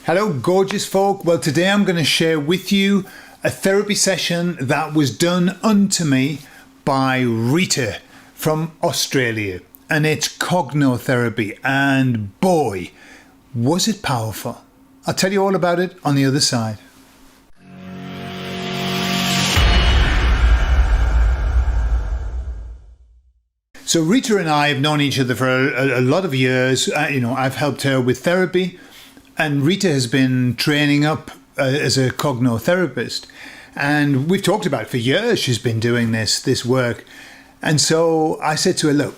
Hello, gorgeous folk. Well, today I'm going to share with you a therapy session that was done unto me by Rita from Australia. And it's COGNO therapy. And boy, was it powerful. I'll tell you all about it on the other side. So Rita and I have known each other for a lot of years. I've helped her with therapy. And Rita has been training up as a COGNO therapist. And we've talked about it for years. She's been doing this work. And so I said to her, look,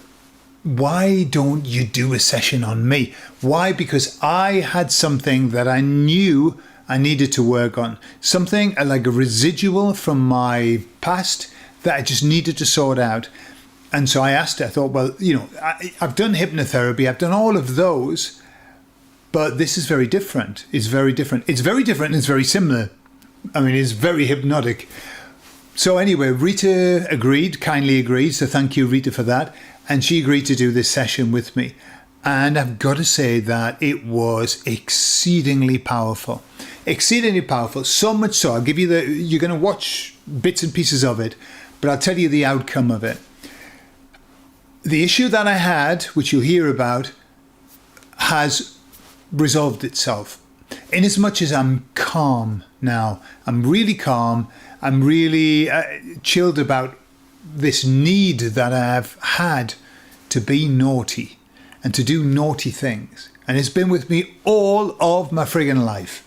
why don't you do a session on me? Why? Because I had something that I knew I needed to work on. Something like a residual from my past that I just needed to sort out. And so I asked her, I thought, well, I've done hypnotherapy. I've done all of those. But this is very different. It's very different. It's very different and it's very similar. I mean, it's very hypnotic. So anyway, Rita kindly agreed. So thank you, Rita, for that. And she agreed to do this session with me. And I've got to say that it was exceedingly powerful. Exceedingly powerful. So much so, I'll give you you're going to watch bits and pieces of it, but I'll tell you the outcome of it. The issue that I had, which you'll hear about, has resolved itself. In as much as I'm calm now, I'm really calm. I'm really chilled about this need that I've had to be naughty and to do naughty things. And it's been with me all of my friggin' life.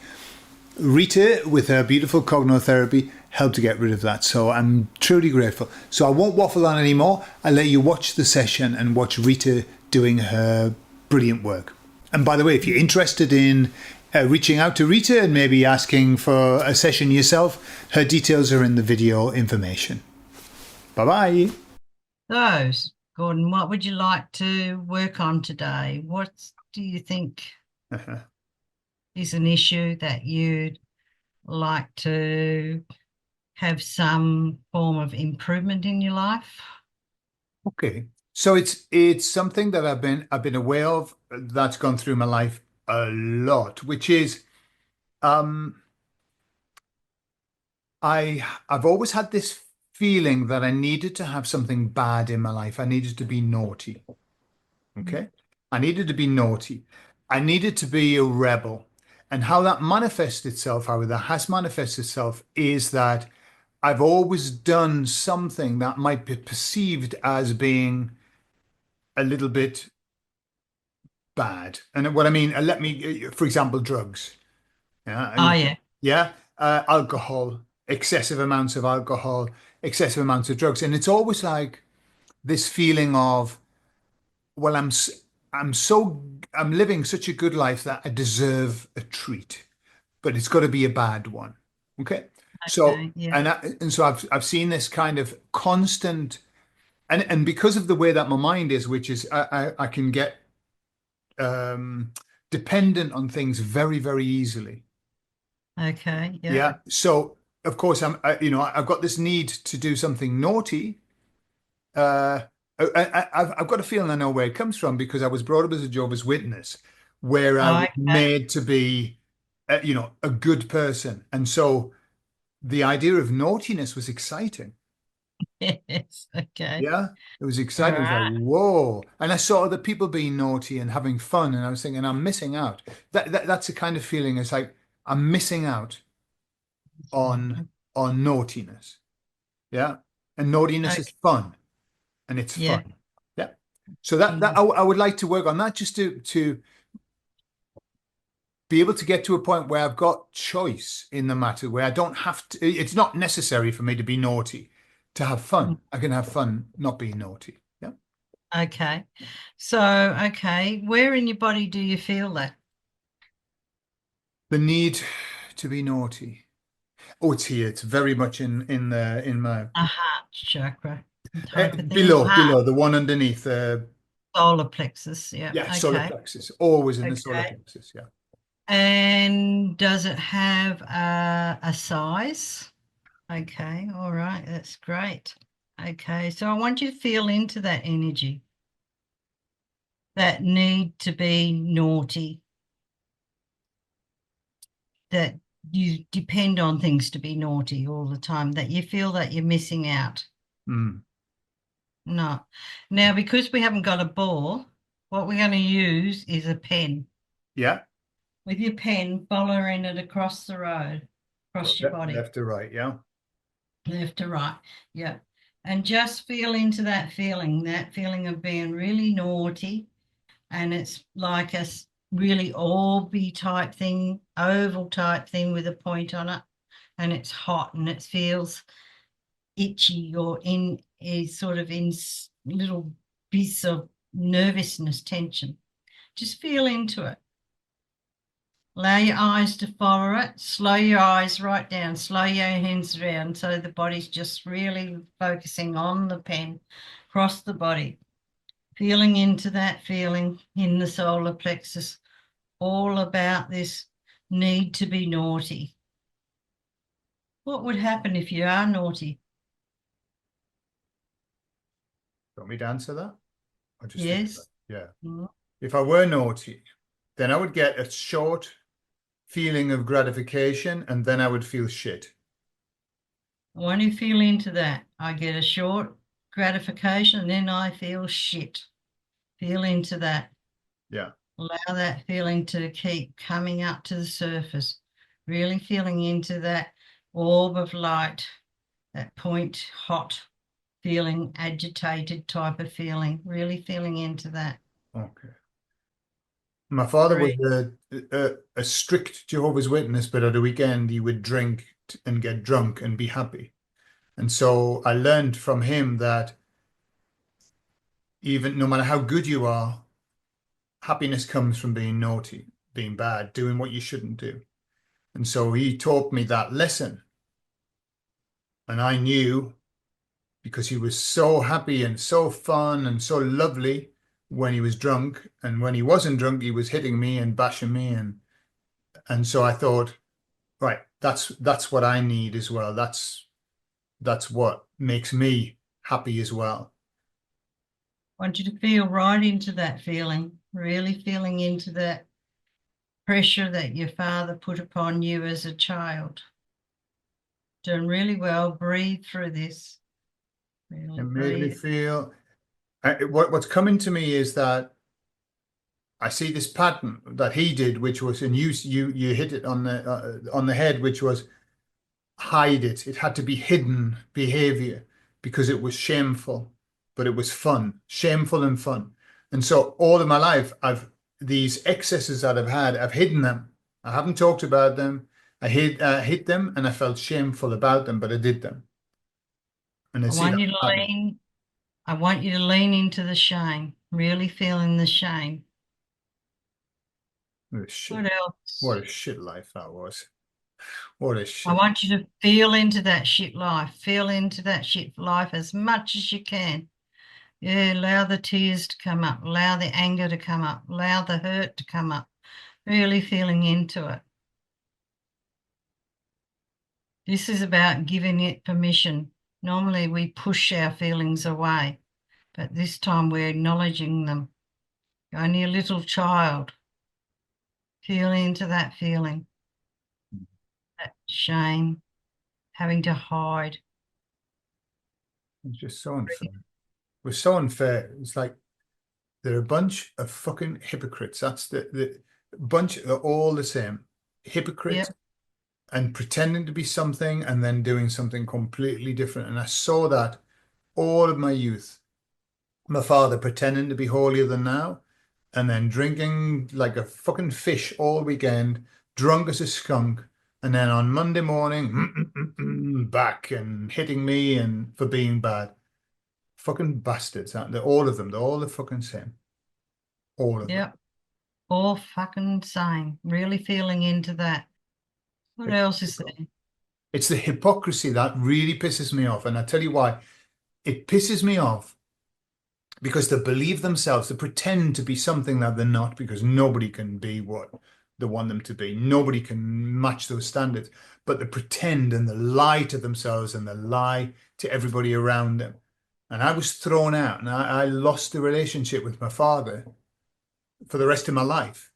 Rita, with her beautiful COGNO therapy, helped to get rid of that. So I'm truly grateful. So I won't waffle on anymore. I'll let you watch the session and watch Rita doing her brilliant work. And by the way, if you're interested in reaching out to Rita and maybe asking for a session yourself, her details are in the video information. Bye-bye. So, Gordon, what would you like to work on today? What do you think is an issue that you'd like to have some form of improvement in your life? Okay. So it's something that I've been aware of that's gone through my life a lot, which is I've always had this feeling that I needed to have something bad in my life. I needed to be naughty. Okay. I needed to be naughty. I needed to be a rebel. And how that manifests itself, how that has manifested itself, is that I've always done something that might be perceived as being a little bit bad. And what I mean, for example, drugs. Yeah. Oh, yeah. Yeah. Alcohol, excessive amounts of alcohol, excessive amounts of drugs. And it's always like this feeling of, well, I'm living such a good life that I deserve a treat, but it's got to be a bad one. Okay. So, Okay, yeah. and so I've seen this kind of constant, and because of the way that my mind is, which is I can get dependent on things very, very easily. Okay, yeah. Yeah. So of course I've got this need to do something naughty. I've got a feeling I know where it comes from because I was brought up as a Jehovah's Witness, where I Oh, was okay. made to be, a good person, and so the idea of naughtiness was exciting. Yes, okay. Yeah, it was All exciting. It was like, right. whoa. And I saw other people being naughty and having fun, and I was thinking, I'm missing out. That's the kind of feeling. It's like I'm missing out on naughtiness. Yeah. And naughtiness Okay, is fun, and it's yeah. fun. Yeah. So I would like to work on that just to be able to get to a point where I've got choice in the matter, where I don't have to, it's not necessary for me to be naughty to have fun. I can have fun not being naughty. Yeah. Okay. So, okay, where in your body do you feel that? The need to be naughty. Oh, it's here. It's very much in my A heart chakra type of thing. below the one underneath. Solar plexus. Yeah. Yeah, solar Okay. plexus. Always in the solar Okay. plexus. Yeah. And does it have a size? Okay. All right. That's great. Okay. So I want you to feel into that energy, that need to be naughty. that you depend on things to be naughty all the time, that you feel that you're missing out. Mm. No. Now, because we haven't got a ball, what we're going to use is a pen. Yeah. With your pen, following it across the road, So across your body, left to right, yeah. left to right. Yeah. And just feel into that feeling of being really naughty. And it's like a really orby type thing, oval type thing with a point on it. And it's hot and it feels itchy or is sort of in little bits of nervousness, tension. Just feel into it. Allow your eyes to follow it. Slow your eyes right down. Slow your hands around so the body's just really focusing on the pen across the body. Feeling into that feeling in the solar plexus, all about this need to be naughty. What would happen if you are naughty? Want me to answer that? I just think, Yes. yeah. Mm. If I were naughty, then I would get a short feeling of gratification and then I would feel shit. When you feel into that, I get a short gratification and then I feel shit. Feel into that. Yeah. Allow that feeling to keep coming up to the surface, really feeling into that orb of light, that point, hot feeling, agitated type of feeling, really feeling into that. Okay. My father was Breathe. a strict Jehovah's Witness, but at a weekend he would drink and get drunk and be happy. And so I learned from him that even no matter how good you are, happiness comes from being naughty, being bad, doing what you shouldn't do. And so he taught me that lesson. And I knew because he was so happy and so fun and so lovely when he was drunk. And when he wasn't drunk, he was hitting me and bashing me. And so I thought, right, that's what I need as well. That's what makes me happy as well. I want you to feel right into that feeling, really feeling into that pressure that your father put upon you as a child. Doing really well. Breathe through this. Really It made me breathe. feel what's coming to me is that I see this pattern that he did, which was, and you hit it on the head, which was hide it. It had to be hidden behavior because it was shameful, but it was fun, shameful and fun. And so all of my life, I've these excesses that I've had, I've hidden them. I haven't talked about them. I hid them, and I felt shameful about them, but I did them, and I I see want that you to pattern. lean. I want you to lean into the shame, really feeling the shame. What a shit, What what else? a shit life that was. What a I shit. want you to feel into that shit life. Feel into that shit life as much as you can. Yeah, allow the tears to come up. Allow the anger to come up. Allow the hurt to come up. Really feeling into it. This is about giving it permission. Normally we push our feelings away, but this time we're acknowledging them. You're only a little child. Feel into that feeling, that shame, having to hide. It's just so unfair. It was so unfair. It's like they're a bunch of fucking hypocrites. That's the bunch. They're all the same. Hypocrites Yep, and pretending to be something and then doing something completely different. And I saw that all of my youth. My father pretending to be holier than thou and then drinking like a fucking fish all weekend, drunk as a skunk. And then on Monday morning, back and hitting me and for being bad. Fucking bastards. They're all of them. They're all the fucking same. All of them. yep. All fucking same. Really feeling into that. What It's else is typical. there? It's the hypocrisy that really pisses me off. And I tell you why. It pisses me off because they believe themselves, they pretend to be something that they're not because nobody can be what they want them to be. Nobody can match those standards, but they pretend and they lie to themselves and they lie to everybody around them. And I was thrown out and I lost the relationship with my father for the rest of my life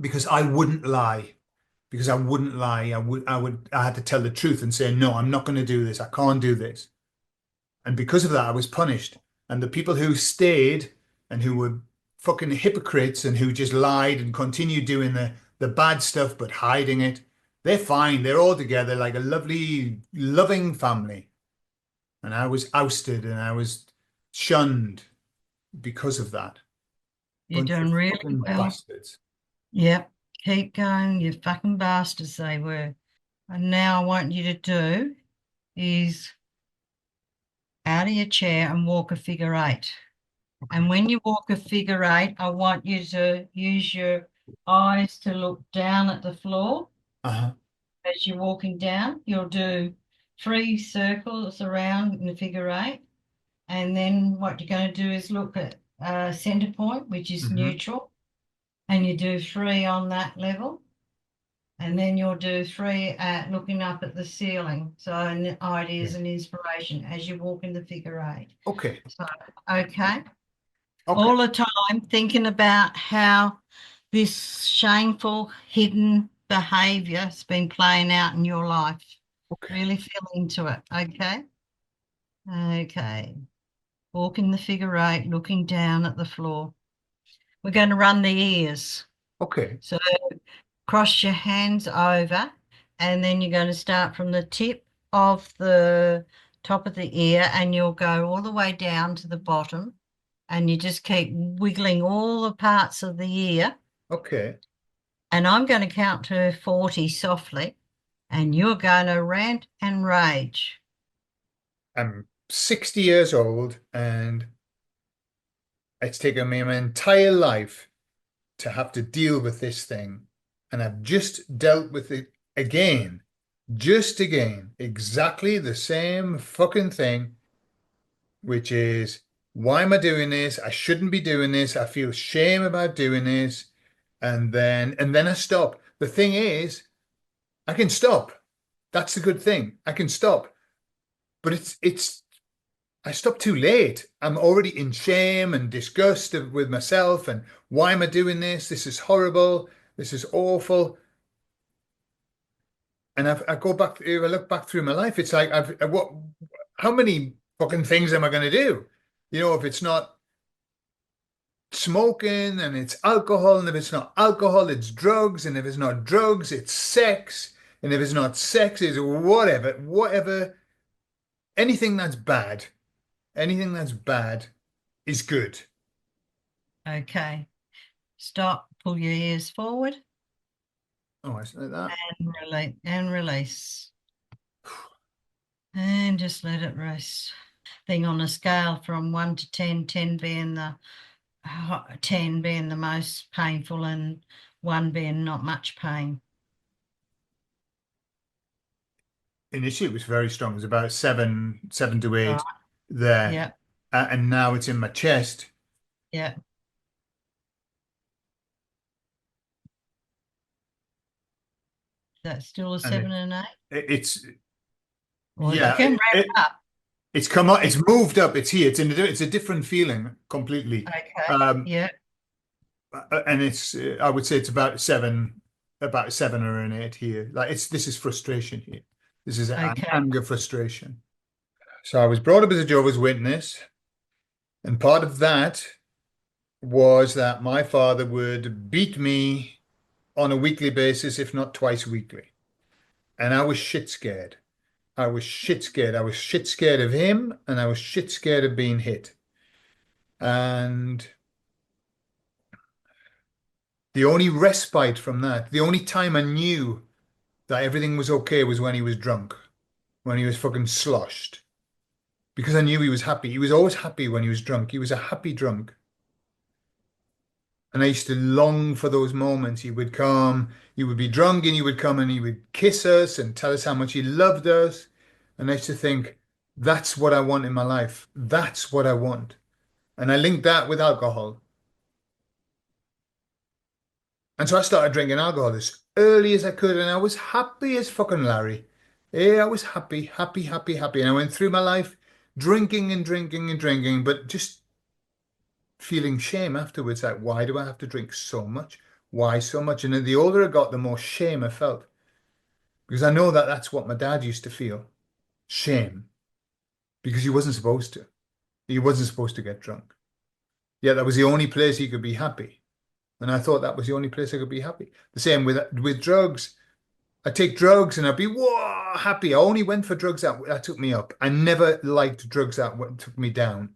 because I wouldn't lie. because I wouldn't lie. I had to tell the truth and say, no, I'm not going to do this. I can't do this. And because of that, I was punished. And the people who stayed and who were fucking hypocrites and who just lied and continued doing the bad stuff but hiding it, they're fine. They're all together like a lovely, loving family. And I was ousted and I was shunned because of that. You're Bunch of doing really fucking well. bastards. Yep. Keep going, you fucking bastards they were. And now I want you to do is out of your chair and walk a figure eight. And when you walk a figure eight, I want you to use your eyes to look down at the floor Uh-huh. as you're walking down. You'll do 3 circles around in the figure eight. And then what you're going to do is look at center point, which is Hmm. neutral, and you do 3 on that level. And then you'll do 3 at looking up at the ceiling. So ideas Yeah. and inspiration as you walk in the figure eight. Okay. So, okay. Okay. All the time thinking about how this shameful, hidden behavior has been playing out in your life. Okay. Really feel into it. Okay. Okay. Walking the figure eight, looking down at the floor. We're going to run the ears. Okay. So cross your hands over, and then you're going to start from the tip of the top of the ear, and you'll go all the way down to the bottom, and you just keep wiggling all the parts of the ear. Okay. And I'm going to count to 40 softly, and you're going to rant and rage. I'm 60 years old and it's taken me my entire life to have to deal with this thing. And I've just dealt with it again, just again, exactly the same fucking thing, which is why am I doing this? I shouldn't be doing this. I feel shame about doing this. And then I stop. The thing is, I can stop. That's the good thing. I can stop. But it's I stopped too late. I'm already in shame and disgust with myself. And why am I doing this? This is horrible. This is awful. And I go back, if I look back through my life, it's like, how many fucking things am I going to do? If it's not smoking and it's alcohol, and if it's not alcohol, it's drugs. And if it's not drugs, it's sex. And if it's not sex, it's whatever, anything that's bad, anything that's bad is good. Okay. Stop, pull your ears forward, Oh, I like that. and release, and release. And just let it rest. Thing on a scale from 1 to 10, 10 being the 10 being the most painful and 1 being not much pain. Initially, it was very strong. It was about seven to Right. eight there, Yeah. and now it's in my chest. Yeah. That's still a And 7 and 8. it's Well, you yeah, can ramp up. it's come up, You, it's moved up. It's here. It's a different feeling completely. okay. Um, Yeah. and it's I would say it's about a 7 or an 8 here. Like this is frustration here. This is Okay. anger, frustration. So I was brought up as a Jehovah's Witness, and part of that was that my father would beat me on a weekly basis, if not twice weekly. And I was shit scared. I was shit scared. I was shit scared of him, and I was shit scared of being hit. And the only respite from that, the only time I knew that everything was okay was when he was drunk, when he was fucking sloshed. Because I knew he was happy. He was always happy when he was drunk. He was a happy drunk. And I used to long for those moments. He would come, he would be drunk, and he would come and he would kiss us and tell us how much he loved us. And I used to think, that's what I want in my life. That's what I want. And I linked that with alcohol. And so I started drinking alcohol as early as I could. And I was happy as fucking Larry. Yeah, I was happy, happy, happy, happy. And I went through my life drinking and drinking and drinking, but just feeling shame afterwards. Like, why do I have to drink so much? why so much. And the older I got, the more shame I felt because I know that that's what my dad used to feel, shame, because he wasn't supposed to. He wasn't supposed to get drunk. Yeah, that was the only place he could be happy. And I thought that was the only place I could be happy. The same with drugs. I take drugs and I'd be whoa happy. I only went for drugs that took me up. I never liked drugs that took me down.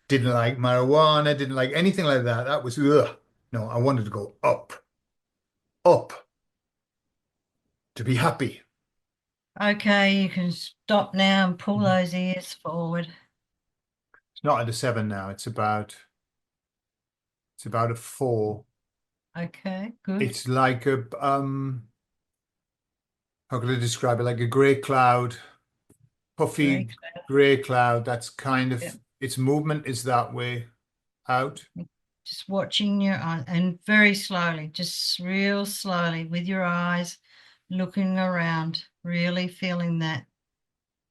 Didn't like marijuana, didn't like anything like that. That was ugh. No, I wanted to go up, up to be happy. Okay, you can stop now and pull those ears forward. It's not at a 7 now. It's about a 4. Okay, good. It's like a how could I describe it? Like a grey cloud, Very puffy clear. grey cloud. That's kind Yep. of its movement is that way out. Just watching your eyes and very slowly, just real slowly with your eyes, looking around, really feeling that,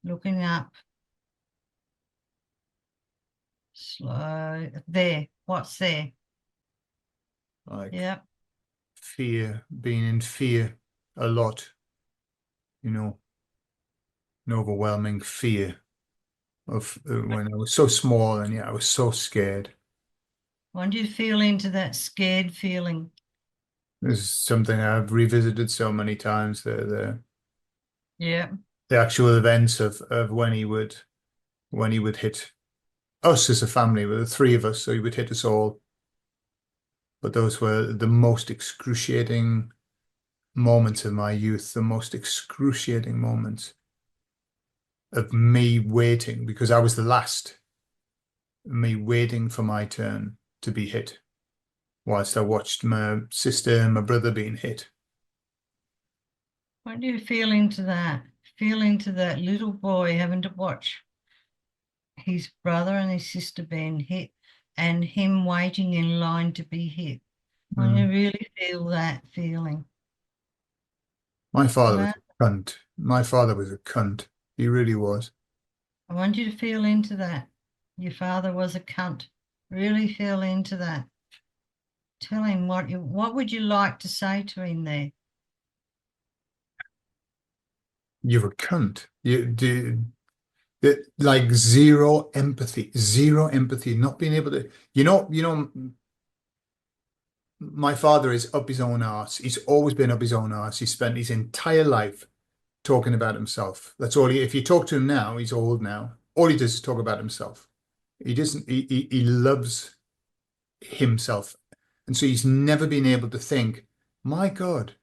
looking up, slow. There, what's there? Like Yep. fear, being in fear a lot, you know, an overwhelming fear of when I was so small and yeah, I was so scared. I want you to feel into that scared feeling. This is something I've revisited so many times. Yep. The actual events of when he would hit us as a family, with the three of us, so he would hit us all. But those were the most excruciating moments of my youth, the most excruciating moments of me waiting because I was the last, me waiting for my turn to be hit whilst I watched my sister and my brother being hit. I want you to feel into that. Feel into that little boy having to watch his brother and his sister being hit and him waiting in line to be hit. I want you to Mm. really feel that feeling. My father was Well, a cunt. My father was a cunt. He really was. I want you to feel into that. Your father was a cunt. Really feel into that. Tell him what would you like to say to him there? You're a cunt. You do like zero empathy, not being able to, my father is up his own arse. He's always been up his own arse. He spent his entire life talking about himself. That's all if you talk to him now, he's old now. All he does is talk about himself. He doesn't, he loves himself. And so he's never been able to think, my God,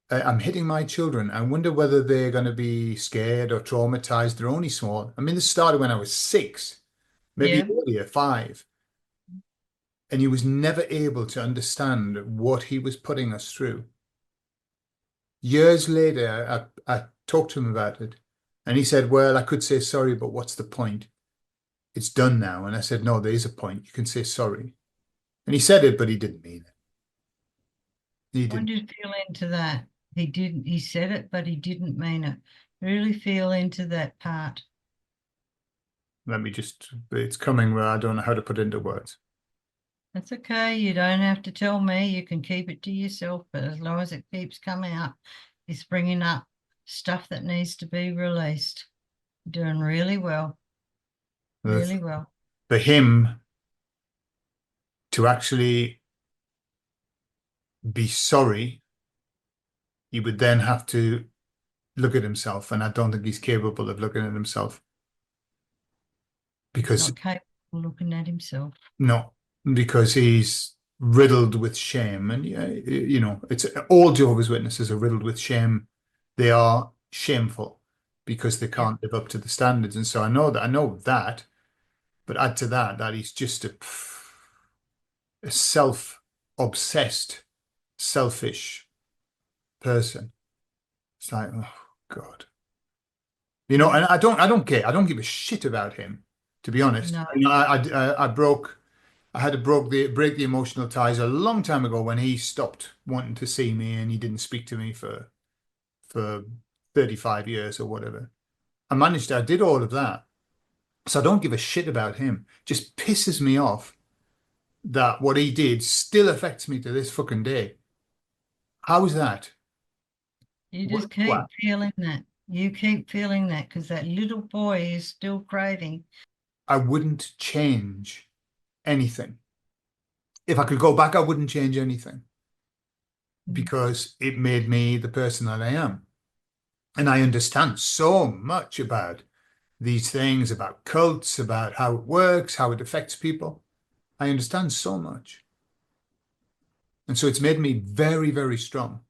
I'm hitting my children. I wonder whether they're going to be scared or traumatized. They're only small. I mean, this started when I was 6, maybe Yeah. earlier, 5. And he was never able to understand what he was putting us through. Years later, I talked to him about it, and he said, well, I could say sorry, but what's the point? It's done now. And I said, no, there is a point. You can say sorry. And he said it, but he didn't mean it. He I want didn't. you to feel into that. He said it, but he didn't mean it. Really feel into that part. It's coming where I don't know how to put it into words. That's okay. You don't have to tell me. You can keep it to yourself, but as long as it keeps coming up, it's bringing up stuff that needs to be released. You're doing really well, The- really well. For him to actually be sorry, he would then have to look at himself. And I don't think he's capable of looking at himself He's because not capable of looking at himself. no, because he's riddled with shame. And yeah, it's all Jehovah's Witnesses are riddled with shame. They are shameful because they Yeah. can't live up to the standards. And so I know that, but add to that that he's just a self-obsessed, selfish person. It's like, oh God. Yeah. And I don't care. I don't give a shit about him, to be honest. No. I had to break the emotional ties a long time ago when he stopped wanting to see me and he didn't speak to me for 35 years or whatever. I did all of that. So I don't give a shit about him. Just pisses me off that what he did still affects me to this fucking day. How's that? You What? just keep What? feeling that. You keep feeling that because that little boy is still craving. I wouldn't change anything. If I could go back, I wouldn't change anything Mm. because it made me the person that I am. And I understand so much about these things, about cults, about how it works, how it affects people. I understand so much. And so it's made me very, very strong.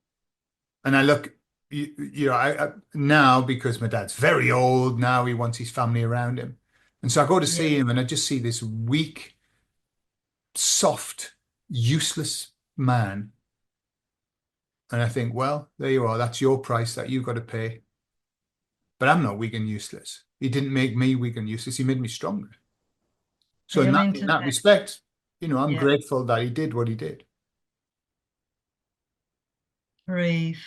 And I look, I now because my dad's very old now, he wants his family around him. And so I go to Yeah, see him and I just see this weak, soft, useless man. And I think, well, there you are. That's your price that you've got to pay. But I'm not weak and useless. He didn't make me weak and useless. He made me stronger. So in feel that in into that that. respect, I'm Yeah, grateful that he did what he did. breathe,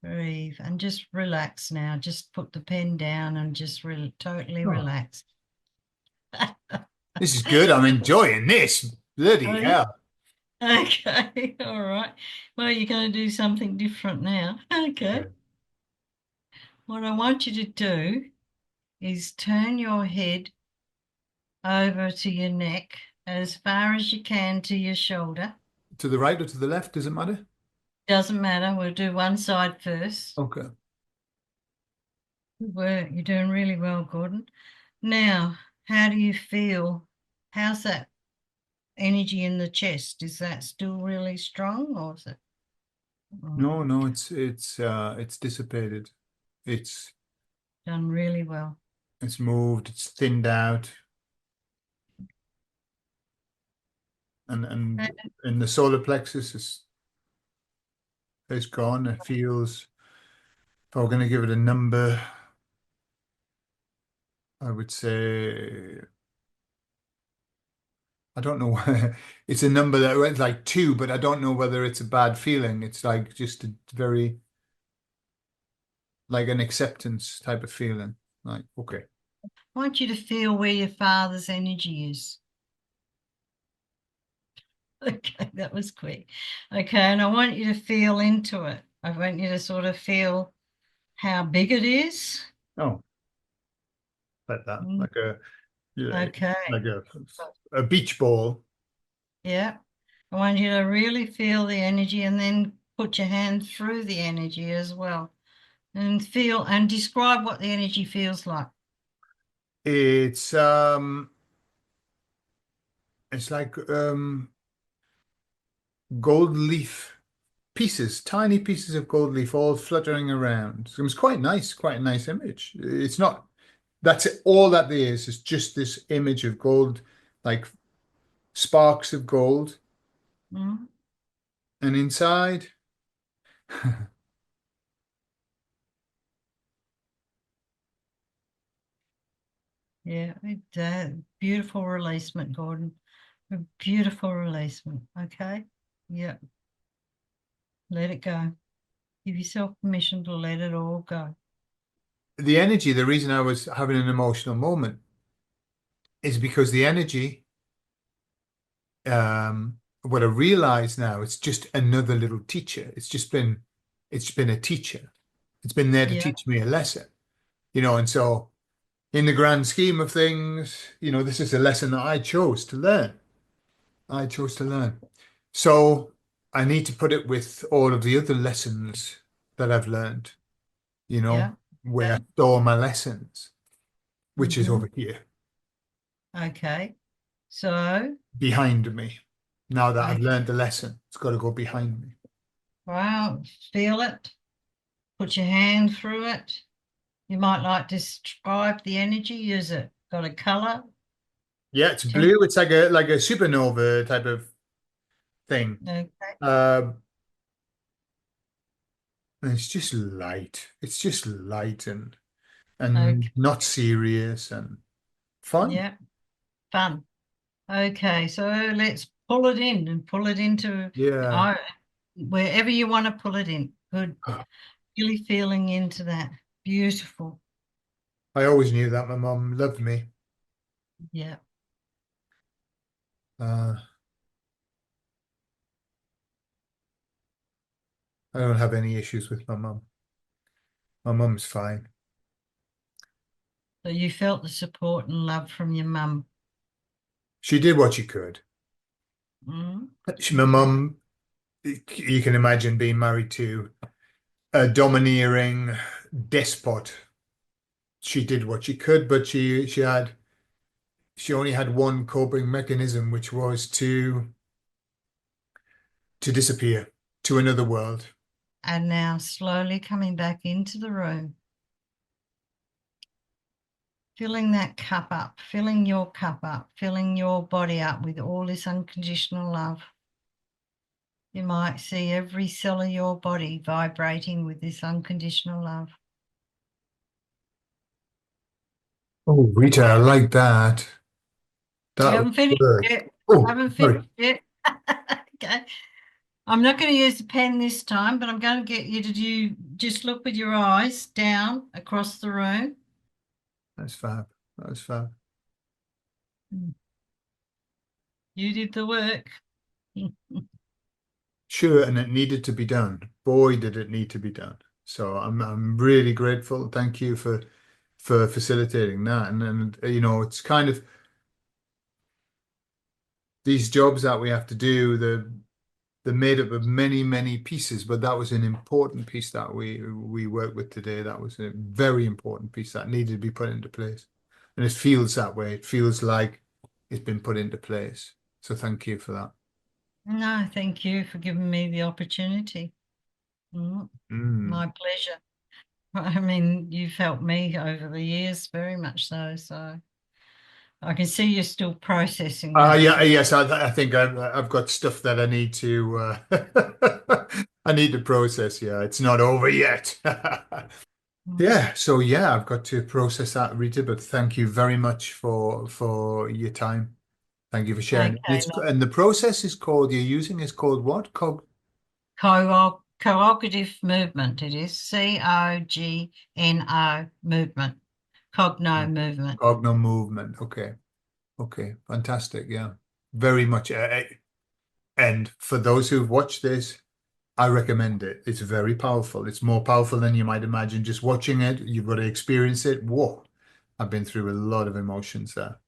breathe, and just relax now. Just put the pen down and just totally Oh, relax. this is good. I'm enjoying this. Bloody Oh, yeah. hell. Okay, all right. Well, you're going to do something different now. Okay. Okay. What I want you to do is turn your head over to your neck as far as you can to your shoulder. To the right or to the left, does it matter? Doesn't matter. We'll do one side first. Okay. Good work. You're doing really well, Gordon. Now, how do you feel? How's that energy in the chest? Is that still really strong or is it? Oh, No, no, it's dissipated. It's done really well. it's moved, it's thinned out, and Uh, and the solar plexus is gone. It feels, if I were going to give it a number, I would say, I don't know. It's a number that went like two, but I don't know whether it's a bad feeling. It's like just a very, like an acceptance type of feeling. Like, okay. I want you to feel where your father's energy is. Okay, that was quick. Okay, and I want you to feel into it. I want you to sort of feel how big it is. Oh, like that. Mm, Like a, yeah, okay, like a beach ball. yeah. I want you to really feel the energy and then put your hand through the energy as well and feel and describe what the energy feels like. It's it's like gold leaf pieces, tiny pieces of gold leaf all fluttering around. It was quite a nice image. It's not, that's it, all that there is just this image of gold, like sparks of gold. Mm, And inside, yeah, beautiful releasement, Gordon. A beautiful releasement. Okay. Yeah, let it go. Give yourself permission to let it all go. the energy, the reason I was having an emotional moment is because the energy, what I realize now, it's just another little teacher. It's been a teacher. It's been there to Yeah, teach me a lesson, and so in the grand scheme of things, this is a lesson that I chose to learn. I chose to learn. So I need to put it with all of the other lessons that I've learned, yeah. where I Okay. store my lessons, which is Mm-hmm. over here Okay. So, behind me. Now that I've okay. learned the lesson, it's got to go behind me. Wow, feel it. Put your hand through it. You might like to describe the energy. Is it got a color? Yeah, it's Tell blue. It's like a supernova type of thing. okay. And it's just light. It's just light Okay. and not serious and fun. Yeah. Fun. Okay. So let's pull it in and pull it into Yeah. I wherever you want to pull it in. Good. Really feeling into that. Beautiful. I always knew that my mom loved me. Yeah. Uh, I don't have any issues with my mum. My mum's fine. So you felt the support and love from your mum. She did what she could. Mm, My okay. mum, you can imagine being married to a domineering despot. She did what she could, but she only had one coping mechanism, which was to disappear to another world. And now slowly coming back into the room, filling that cup up, filling your cup up, filling your body up with all this unconditional love. You might see every cell of your body vibrating with this unconditional love. Oh, Rita, I like that. You That haven't finished word. yet. Oh, Haven't sorry. finished yet. Okay. I'm not going to use the pen this time, but I'm going to get you to just look with your eyes down across the room. That's fab. That's fab. You did the work. Sure, and it needed to be done. Boy, did it need to be done. So I'm really grateful. Thank you for facilitating that. And you know, it's kind of these jobs that we have to do, they're made up of many, many pieces, but that was an important piece that we worked with today. That was a very important piece that needed to be put into place. And it feels that way. It feels like it's been put into place. So thank you for that. No, thank you for giving me the opportunity. Mm, Mm. my pleasure. I mean, you've helped me over the years, very much so. So I can see you're still processing that. Yeah, So yes, I think I've got stuff that I need to I need to process. Yeah, it's not over yet. mm, Yeah, so yeah, I've got to process that, Rita, but thank you very much for your time. Thank you for sharing. okay, And the process is called you're using is called what? cooperative movement. It is COGNO movement, COGNO movement. COGNO movement. Okay. Okay. Fantastic. Yeah. Very much. And for those who've watched this, I recommend it. It's very powerful. It's more powerful than you might imagine. Just watching it, you've got to experience it. Whoa. I've been through a lot of emotions there.